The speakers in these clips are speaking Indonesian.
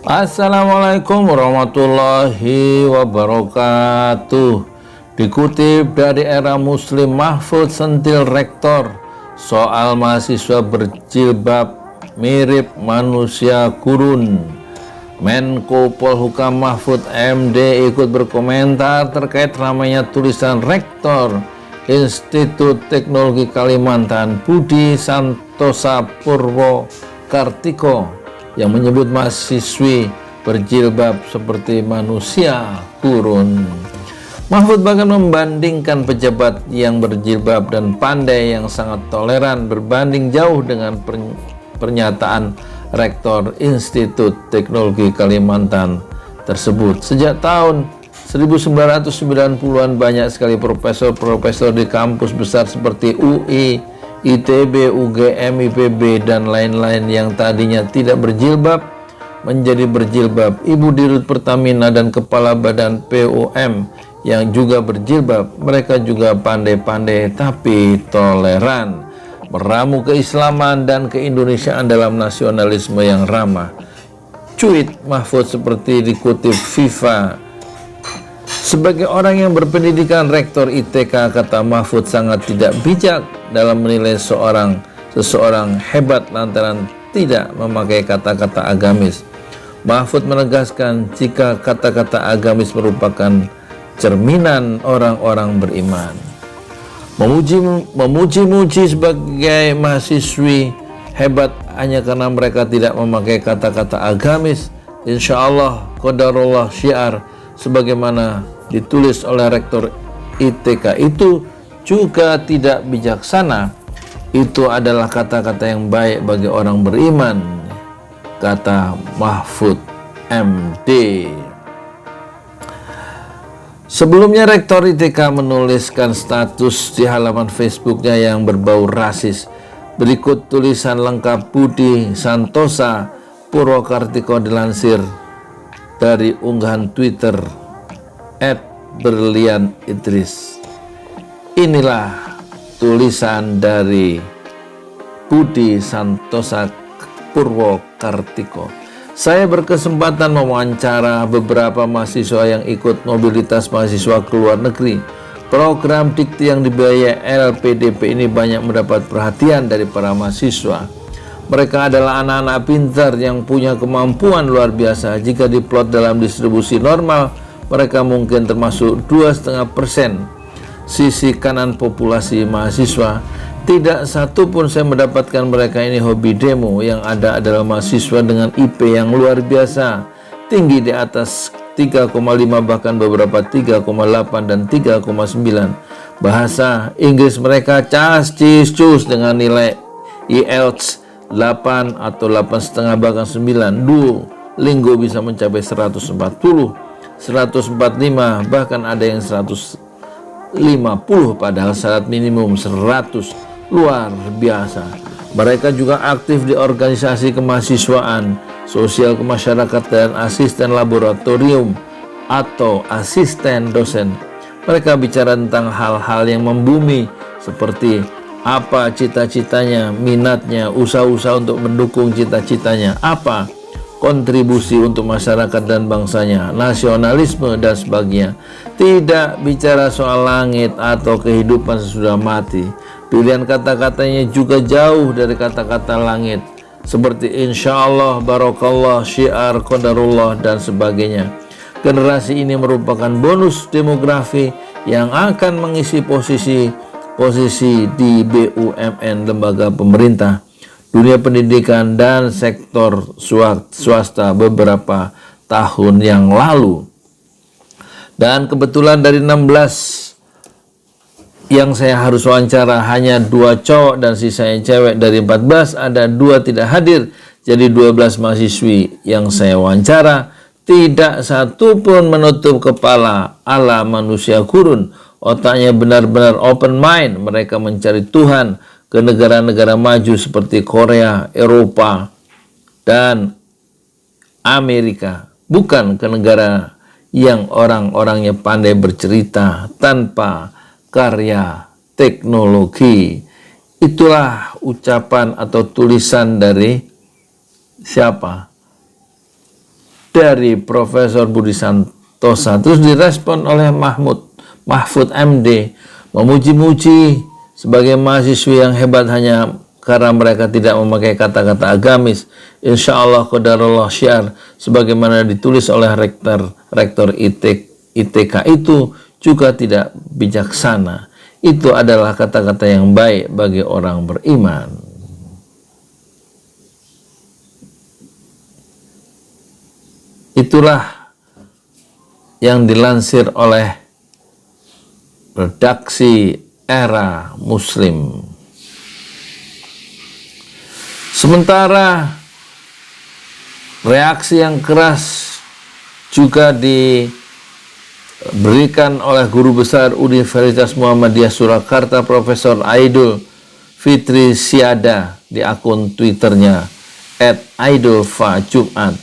Assalamualaikum warahmatullahi wabarakatuh. Dikutip dari Era Muslim, Mahfud sentil rektor soal mahasiswa berjilbab mirip manusia gurun. Menko Polhukam Mahfud MD ikut berkomentar terkait ramainya tulisan rektor Institut Teknologi Kalimantan Budi Santosa Purwokartiko yang menyebut mahasiswi berjilbab seperti manusia gurun. Mahfud bahkan membandingkan pejabat yang berjilbab dan pandai yang sangat toleran berbanding jauh dengan pernyataan Rektor Institut Teknologi Kalimantan tersebut. Sejak tahun 1990-an banyak sekali profesor-profesor di kampus besar seperti UI, ITB, UGM, IPB, dan lain-lain yang tadinya tidak berjilbab menjadi berjilbab. Ibu Dirut Pertamina dan Kepala Badan POM yang juga berjilbab, mereka juga pandai-pandai tapi toleran, meramu keislaman dan keindonesiaan dalam nasionalisme yang ramah. Cuit Mahfud seperti dikutip FIFA. Sebagai orang yang berpendidikan rektor ITK, kata Mahfud, sangat tidak bijak dalam menilai seseorang hebat lantaran tidak memakai kata-kata agamis. Mahfud menegaskan jika kata-kata agamis merupakan cerminan orang-orang beriman. Memuji-muji sebagai mahasiswi hebat hanya karena mereka tidak memakai kata-kata agamis, insya Allah qadarullah syiar sebagaimana ditulis oleh rektor ITK itu juga tidak bijaksana. Itu adalah kata-kata yang baik bagi orang beriman, kata Mahfud MD. Sebelumnya Rektor ITK menuliskan status di halaman Facebooknya yang berbau rasis. Berikut tulisan lengkap Budi Santosa Purwokartiko dilansir dari unggahan Twitter @berlianidris. Inilah tulisan dari Budi Santosa Purwokartiko. Saya berkesempatan mewawancara beberapa mahasiswa yang ikut mobilitas mahasiswa ke luar negeri. Program dikti yang dibiayai LPDP ini banyak mendapat perhatian dari para mahasiswa. Mereka adalah anak-anak pintar yang punya kemampuan luar biasa. Jika diplot dalam distribusi normal, mereka mungkin termasuk 2,5% sisi kanan populasi mahasiswa. Tidak satu pun saya mendapatkan mereka ini hobi demo. Yang ada adalah mahasiswa dengan IP yang luar biasa, tinggi di atas 3,5 bahkan beberapa 3,8 dan 3,9. Bahasa Inggris mereka cas cis cus dengan nilai IELTS 8 atau 8,5 bahkan 9. Duolingo bisa mencapai 140, 145, bahkan ada yang 150, padahal syarat minimum 100. Luar biasa. Mereka juga aktif di organisasi kemahasiswaan, sosial kemasyarakatan, dan asisten laboratorium atau asisten dosen. Mereka bicara tentang hal-hal yang membumi seperti apa cita-citanya, minatnya, usaha-usaha untuk mendukung cita-citanya, apa kontribusi untuk masyarakat dan bangsanya, nasionalisme dan sebagainya. Tidak bicara soal langit atau kehidupan sesudah mati. Pilihan kata-katanya juga jauh dari kata-kata langit, seperti insya Allah, barokallah, syiar, qadarullah, dan sebagainya. Generasi ini merupakan bonus demografi yang akan mengisi posisi di BUMN, lembaga pemerintah, dunia pendidikan, dan sektor swasta beberapa tahun yang lalu. Dan kebetulan dari 16 yang saya harus wawancara hanya 2 cowok dan sisanya cewek. Dari 14 ada 2 tidak hadir, jadi 12 mahasiswi yang saya wawancara. Tidak satu pun menutup kepala ala manusia gurun. Otaknya benar-benar open mind. Mereka mencari Tuhan ke negara-negara maju seperti Korea, Eropa, dan Amerika, bukan ke negara yang orang-orangnya pandai bercerita tanpa karya teknologi. Itulah ucapan atau tulisan dari siapa? dari Profesor Budi Santosa. Terus direspon oleh Mahfud MD, memuji-muji sebagai mahasiswi yang hebat hanya karena mereka tidak memakai kata-kata agamis. Insya Allah qadarullah syiar sebagaimana ditulis oleh rektor ITK itu juga tidak bijaksana. Itu adalah kata-kata yang baik bagi orang beriman. Itulah yang dilansir oleh redaksi Era Muslim. Sementara reaksi yang keras juga diberikan oleh Guru Besar Universitas Muhammadiyah Surakarta Profesor Aidul Fitri Siada di akun Twitternya @aidulfa_jumat,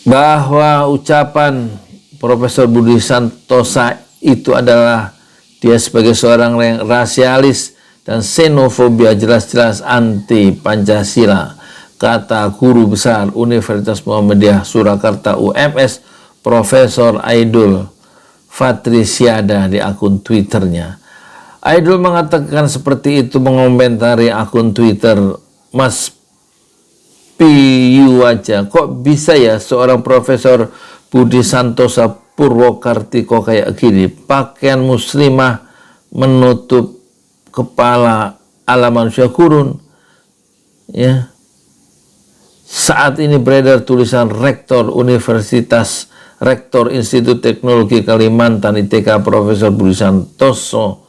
bahwa ucapan Profesor Budi Santosa itu adalah dia sebagai seorang yang rasialis dan xenofobia, jelas-jelas anti Pancasila, kata Guru Besar Universitas Muhammadiyah Surakarta UMS Profesor Aidul Fitri Siada di akun Twitternya. Aidul mengatakan seperti itu mengomentari akun Twitter Mas Piyu aja. Kok bisa ya seorang Profesor Budi Santosa Purwokartiko kayak gini, pakaian muslimah menutup kepala ala manusia gurun, ya. Saat ini beredar tulisan Rektor Institut Teknologi Kalimantan ITK Profesor Budi Santosa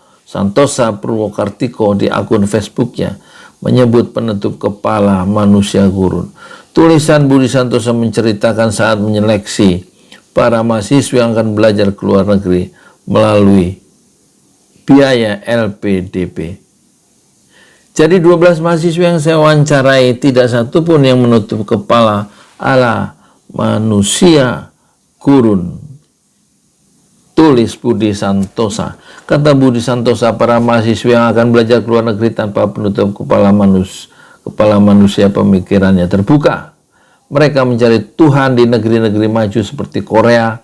Purwokartiko di akun Facebooknya menyebut penutup kepala manusia gurun. Tulisan Budi Santosa menceritakan saat menyeleksi para mahasiswa yang akan belajar ke luar negeri melalui biaya LPDP. Jadi 12 mahasiswa yang saya wawancarai tidak satu pun yang menutup kepala ala manusia gurun. Tulis Budi Santosa. Kata Budi Santosa, para mahasiswa yang akan belajar ke luar negeri tanpa penutup kepala manusia pemikirannya terbuka. Mereka mencari Tuhan di negeri-negeri maju seperti Korea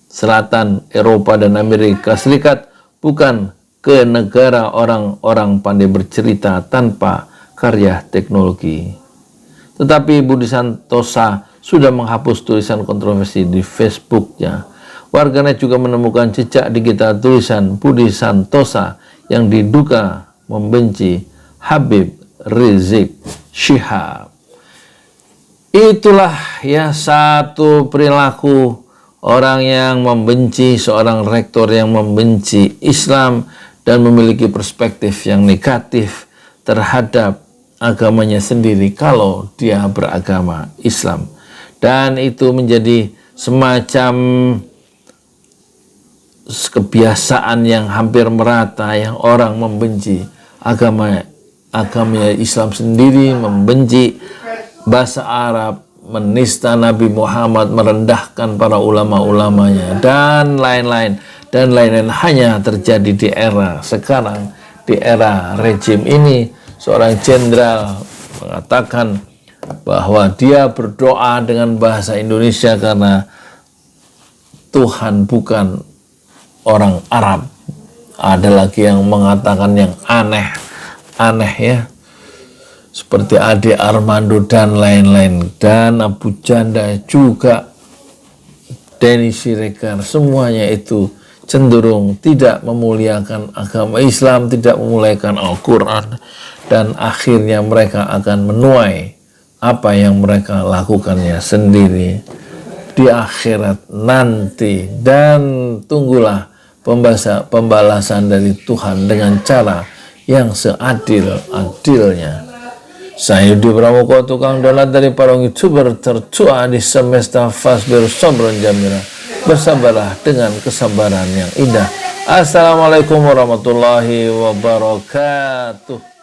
Selatan, Eropa, dan Amerika Serikat, bukan ke negara orang-orang pandai bercerita tanpa karya teknologi. Tetapi Budi Santosa sudah menghapus tulisan kontroversi di Facebooknya. Warganet juga menemukan jejak digital tulisan Budi Santosa yang diduga membenci Habib Rizik Syihab. Itulah ya satu perilaku orang yang membenci, seorang rektor yang membenci Islam dan memiliki perspektif yang negatif terhadap agamanya sendiri kalau dia beragama Islam. Dan itu menjadi semacam kebiasaan yang hampir merata, yang orang membenci agamanya Islam sendiri, membenci bahasa Arab, menista Nabi Muhammad, merendahkan para ulama-ulamanya, dan lain-lain. Dan lain-lain hanya terjadi di era sekarang, di era rejim ini. Seorang jenderal mengatakan bahwa dia berdoa dengan bahasa Indonesia karena Tuhan bukan orang Arab. Ada lagi yang mengatakan yang aneh ya, seperti Ade Armando dan lain-lain, dan Abu Janda juga, Denny Siregar, semuanya itu cenderung tidak memuliakan agama Islam, tidak memuliakan Al-Quran, dan akhirnya mereka akan menuai apa yang mereka lakukannya sendiri di akhirat nanti. Dan tunggulah pembalasan dari Tuhan dengan cara yang seadil-adilnya. Saya Yudi Pramuko, tukang donat dari para YouTuber tertua di semesta Fasbir Sobron Jamira. Bersabarlah dengan kesabaran yang indah. Assalamualaikum warahmatullahi wabarakatuh.